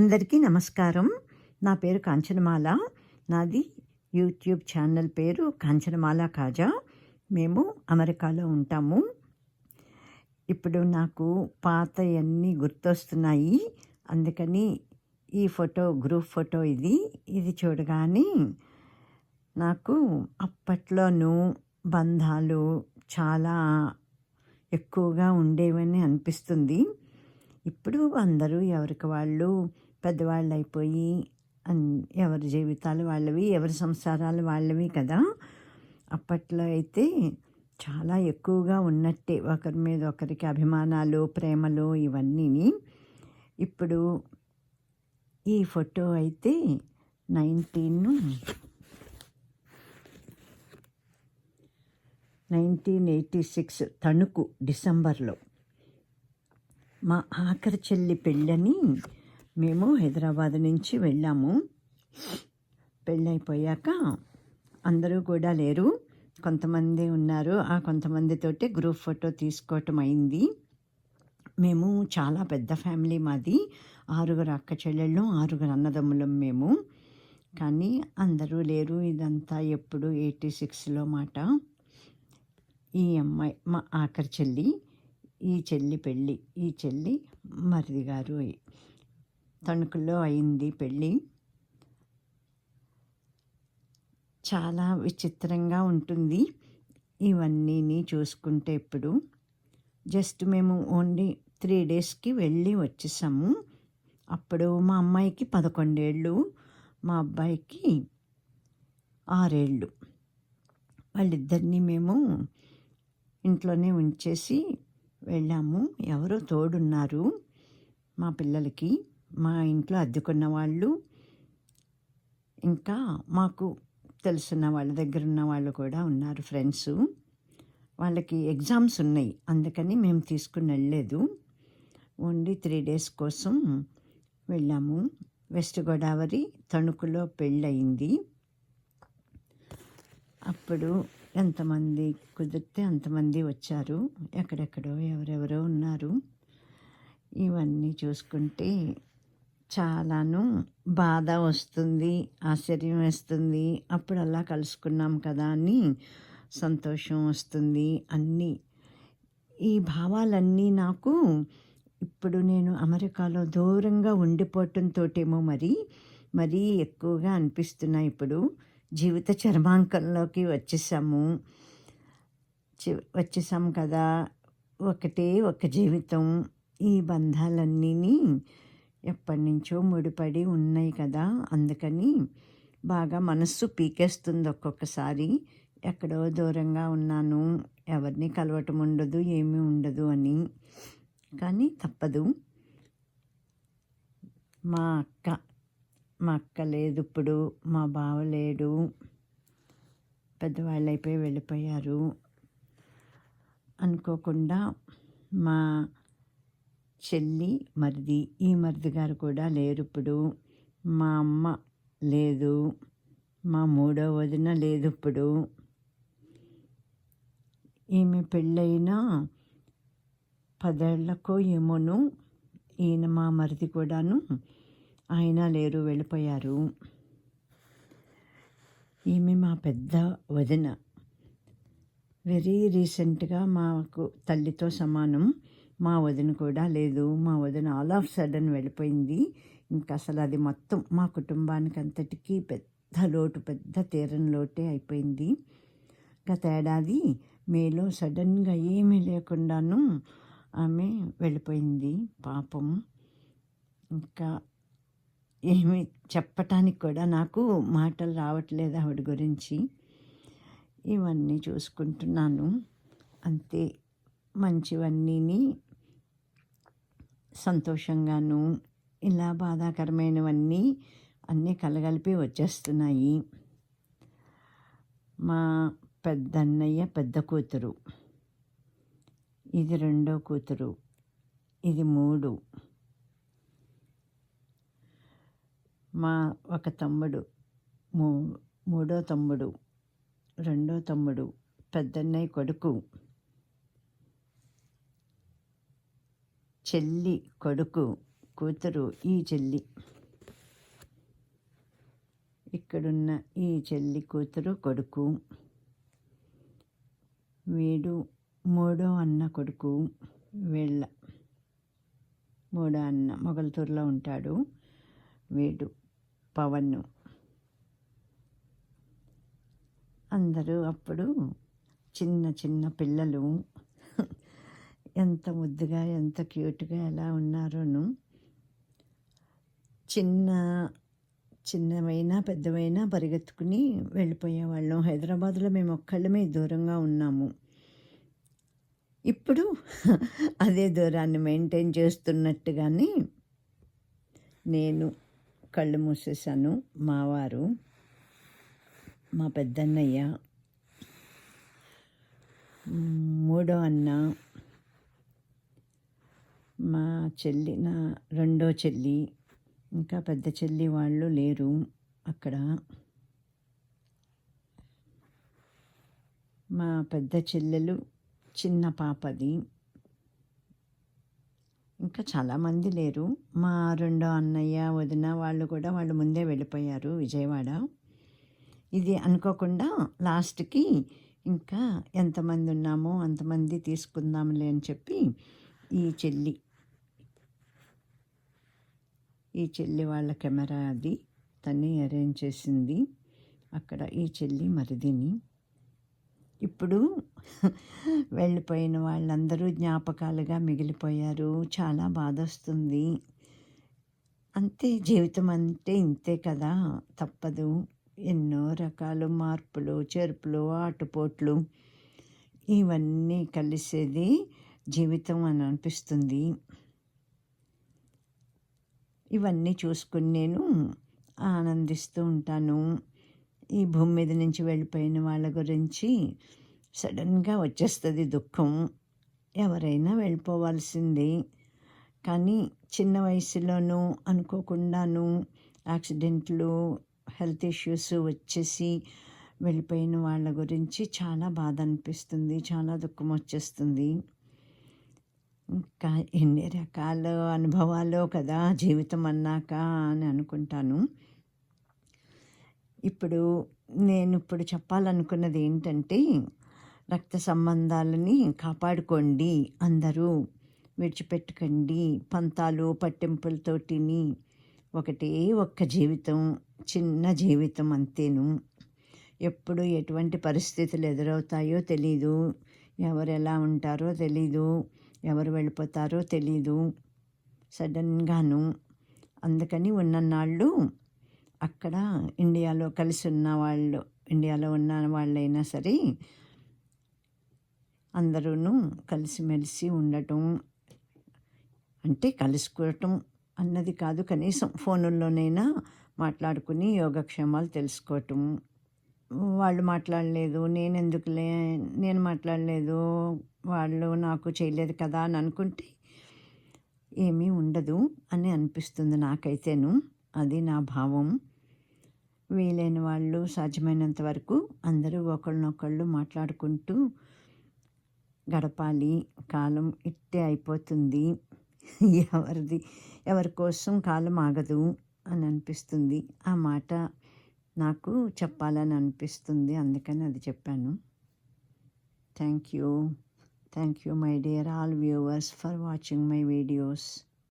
అందరికీ నమస్కారం. నా పేరు కాంచనమాల. నాది యూట్యూబ్ ఛానల్ పేరు కాంచనమాల కాజా. మేము అమెరికాలో ఉంటాము. ఇప్పుడు నాకు పాతయన్నీ గుర్తొస్తున్నాయి. అందుకని ఈ ఫోటో గ్రూప్ ఫోటో ఇది చూడగానే నాకు అప్పట్లోనూ బంధాలు చాలా ఎక్కువగా ఉండేవని అనిపిస్తుంది. ఇప్పుడు అందరూ ఎవరికి వాళ్ళు పెద్దవాళ్ళు అయిపోయి ఎవరి జీవితాలు వాళ్ళవి, ఎవరి సంసారాలు వాళ్ళవి కదా. అప్పట్లో అయితే చాలా ఎక్కువగా ఉన్నట్టే ఒకరి మీద ఒకరికి అభిమానాలు, ప్రేమలు ఇవన్నీని. ఇప్పుడు ఈ ఫోటో అయితే 1986 తణుకు డిసెంబర్లో మా ఆఖరి చెల్లి పెళ్ళని మేము హైదరాబాద్ నుంచి వెళ్ళాము. పెళ్ళైపోయాక అందరూ కూడా లేరు, కొంతమంది ఉన్నారు. ఆ కొంతమందితోటి గ్రూప్ ఫోటో తీసుకోవటం అయింది. మేము చాలా పెద్ద ఫ్యామిలీ మాది. 6 అక్క చెల్లెళ్ళు, 6 అన్నదమ్ములం మేము. కానీ అందరూ లేరు. ఇదంతా ఎప్పుడు 86లో మాట. ఈ అమ్మాయి మా ఆఖరి చెల్లి. ఈ చెల్లి పెళ్ళి, ఈ చెల్లి మరిది గారు తణుకులో అయింది పెళ్ళి. చాలా విచిత్రంగా ఉంటుంది ఇవన్నీ చూసుకుంటే. ఇప్పుడు జస్ట్ మేము ఓన్లీ 3 డేస్కి వెళ్ళి వచ్చేసాము. అప్పుడు మా అమ్మాయికి 11 ఏళ్ళు, మా అబ్బాయికి 6 ఏళ్ళు. వాళ్ళిద్దరినీ మేము ఇంట్లోనే ఉంచేసి వెళ్ళాము. ఎవరో తోడున్నారు మా పిల్లలకి. మా ఇంట్లో అద్దెకున్న వాళ్ళు, ఇంకా మాకు తెలుసున్న వాళ్ళ దగ్గర ఉన్న వాళ్ళు కూడా ఉన్నారు, ఫ్రెండ్స్. వాళ్ళకి ఎగ్జామ్స్ ఉన్నాయి, అందుకని మేము తీసుకుని వెళ్ళలేదు. ఓన్లీ 3 డేస్ కోసం వెళ్ళాము. వెస్ట్ గోదావరి తణుకులో పెళ్ళయింది. అప్పుడు ఎంతమంది కుదిరితే అంతమంది వచ్చారు. ఎక్కడెక్కడో ఎవరెవరో ఉన్నారు. ఇవన్నీ చూసుకుంటే చాలాను బాధ వస్తుంది, ఆశ్చర్యం వేస్తుంది. అప్పుడు అలా కలుసుకున్నాం కదా అని సంతోషం వస్తుంది. అన్నీ ఈ భావాలన్నీ నాకు ఇప్పుడు నేను అమెరికాలో దూరంగా ఉండిపోవటంతోటేమో మరీ ఎక్కువగా అనిపిస్తున్నాయి. ఇప్పుడు జీవిత చరమాంకంలోకి వచ్చేసాము కదా. ఒకటే ఒక జీవితం. ఈ బంధాలన్నీ ఎప్పటి నుంచో ముడిపడి ఉన్నాయి కదా. అందుకని బాగా మనస్సు పీకేస్తుంది ఒక్కొక్కసారి. ఎక్కడో దూరంగా ఉన్నాను, ఎవరిని కలవటం ఉండదు, ఏమీ ఉండదు అని. కానీ తప్పదు. మా అక్క లేదు ఇప్పుడు, మా బావ లేడు, పెద్దవాళ్ళు అయిపోయి వెళ్ళిపోయారు. అనుకోకుండా మా చెల్లి మరిది, ఈ మరిది గారు కూడా లేరు ఇప్పుడు. మా అమ్మ లేదు, మా 3వ వదిన లేదు ఇప్పుడు. ఈమె పెళ్ళైన 10 ఏళ్లకో ఏమోను. ఈయన మా మరిది కూడాను, ఆయన లేరు, వెళ్ళిపోయారు. ఈమె మా పెద్ద వదిన. వెరీ రీసెంట్గా మాకు తల్లితో సమానం. మా వదిన కూడా లేదు. మా వదిన ఆల్ ఆఫ్ సడన్ వెళ్ళిపోయింది. ఇంకా అసలు అది మొత్తం మా కుటుంబానికి అంతటికీ పెద్ద లోటు, పెద్ద తీరని లోటే అయిపోయింది. గత ఏడాది మేలో సడన్గా ఏమీ లేకుండాను ఆమె వెళ్ళిపోయింది. పాపం. ఇంకా ఏమి చెప్పటానికి కూడా నాకు మాటలు రావట్లేదు ఆవిడ గురించి. ఇవన్నీ చూసుకుంటున్నాను. అంతే, మంచివన్నీని సంతోషంగాను, ఇలా బాధాకరమైనవన్నీ అన్నీ కలగలిపి వచ్చేస్తున్నాయి. మా పెద్దన్నయ్య పెద్ద కూతురు, ఇది 2వ కూతురు, ఇది 3. మా ఒక తమ్ముడు, 3వ తమ్ముడు, 2వ తమ్ముడు, పెద్దన్నయ్య కొడుకు, చెల్లి కొడుకు, కూతురు ఈ చెల్లి, ఇక్కడున్న ఈ చెల్లి కూతురు కొడుకు, వీడు మూడో అన్న కొడుకు. వీళ్ళ మూడో అన్న మొగల్తూరులో ఉంటాడు. వీడు పవన్. అందరూ అప్పుడు చిన్న చిన్న పిల్లలు ఎంత ముద్దుగా ఎంత క్యూట్గా ఎలా ఉన్నారోను. చిన్నవైనా పెద్దవైనా పరిగెత్తుకుని వెళ్ళిపోయేవాళ్ళం. హైదరాబాద్లో మేము ఒక్కళ్ళమే దూరంగా ఉన్నాము. ఇప్పుడు అదే దూరాన్ని మెయింటైన్ చేస్తున్నట్టుగానే నేను కళ్ళు మూసేశాను. మావారు, మా పెద్దన్నయ్య, మూడో అన్న, మా చెల్లి, నా రెండో చెల్లి, ఇంకా పెద్ద చెల్లి వాళ్ళు లేరు అక్కడ. మా పెద్ద చెల్లెలు చిన్న పాపది. ఇంకా చాలామంది లేరు. మా రెండో అన్నయ్య, వదిన వాళ్ళు కూడా వాళ్ళు ముందే వెళ్ళిపోయారు విజయవాడ. ఇది అనుకోకుండా లాస్ట్కి ఇంకా ఎంతమంది ఉన్నామో అంతమంది తీసుకుందాంలే అని చెప్పి ఈ చెల్లి వాళ్ళ కెమెరా అది తన్ని అరేంజ్ చేసింది. అక్కడ ఈ చెల్లి మరిదిని. ఇప్పుడు వెళ్ళిపోయిన వాళ్ళందరూ జ్ఞాపకాలుగా మిగిలిపోయారు. చాలా బాధ వస్తుంది. అంతే, జీవితం అంటే ఇంతే కదా, తప్పదు. ఎన్నో రకాల మార్పులు, చేర్పులు, ఆటుపోట్లు, ఇవన్నీ కలిసేది జీవితం అని అనిపిస్తుంది. ఇవన్నీ చూసుకుని నేను ఆనందిస్తూ ఉంటాను. ఈ భూమి మీద నుంచి వెళ్ళిపోయిన వాళ్ళ గురించి సడన్గా వచ్చేస్తుంది దుఃఖం. ఎవరైనా వెళ్ళిపోవాల్సిందే. కానీ చిన్న వయసులోనూ అనుకోకుండాను యాక్సిడెంట్లు, హెల్త్ ఇష్యూస్ వచ్చేసి వెళ్ళిపోయిన వాళ్ళ గురించి చాలా బాధ అనిపిస్తుంది, చాలా దుఃఖం వచ్చేస్తుంది. ఇంకా ఎన్ని రకాల అనుభవాలు కదా జీవితం అన్నాక అని అనుకుంటాను. నేను చెప్పాలనుకున్నది ఏంటంటే, రక్త సంబంధాలని కాపాడుకోండి, అందరూ విడిచిపెట్టకండి పంతాలు పట్టింపులతోటిని. ఒకటే ఒక్క జీవితం, చిన్న జీవితం అంతేను. ఎప్పుడు ఎటువంటి పరిస్థితులు ఎదురవుతాయో తెలీదు, ఎవరు ఎలా ఉంటారో తెలీదు, ఎవరు వెళ్ళిపోతారో తెలీదు సడన్గాను. అందుకని ఉన్ననాళ్ళు అక్కడ ఇండియాలో ఇండియాలో ఉన్న వాళ్ళైనా సరే అందరూ కలిసిమెలిసి ఉండటం, అంటే కలుసుకోవటం అన్నది కాదు, కనీసం ఫోనుల్లోనైనా మాట్లాడుకుని యోగక్షేమాలు తెలుసుకోవటం. వాళ్ళు మాట్లాడలేదు, నేను మాట్లాడలేదు, వాళ్ళు నాకు చేయలేదు కదా అని అనుకుంటే ఏమీ ఉండదు అని అనిపిస్తుంది నాకైతేను. అది నా భావం. వీలైన వాళ్ళు సాధ్యమైనంత వరకు అందరూ ఒకళ్ళనొకళ్ళు మాట్లాడుకుంటూ గడపాలి. కాలం ఇట్టే అయిపోతుంది, ఎవరి కోసం కాలం ఆగదు అని అనిపిస్తుంది. ఆ మాట నాకు చెప్పాలని అనిపిస్తుంది, అందుకని అది చెప్పాను. Thank you my dear all viewers for watching my videos.